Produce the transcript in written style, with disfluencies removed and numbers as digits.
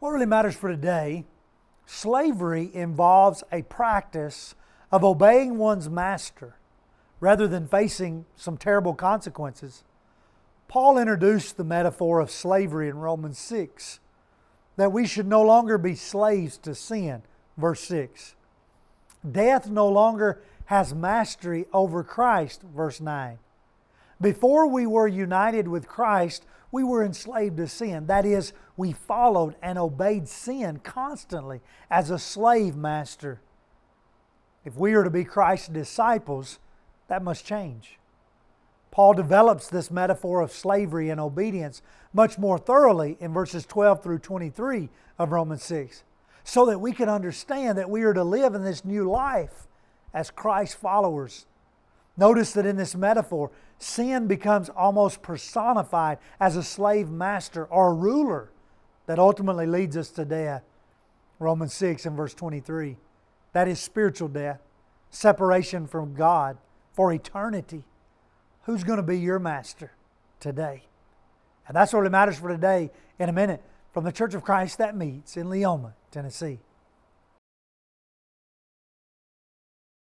What really matters for today, slavery involves a practice of obeying one's master rather than facing some terrible consequences. Paul introduced the metaphor of slavery in Romans 6, that we should no longer be slaves to sin, verse 6. Death no longer has mastery over Christ, verse 9. Before we were united with Christ, we were enslaved to sin. That is, we followed and obeyed sin constantly as a slave master. If we are to be Christ's disciples, that must change. Paul develops this metaphor of slavery and obedience much more thoroughly in verses 12 through 23 of Romans 6, so that we can understand that we are to live in this new life as Christ's followers. Notice that in this metaphor, sin becomes almost personified as a slave master or a ruler that ultimately leads us to death. Romans 6 and verse 23. That is spiritual death, separation from God for eternity. Who's going to be your master today? And that's what really matters for today in a minute from the Church of Christ that meets in Leoma, Tennessee.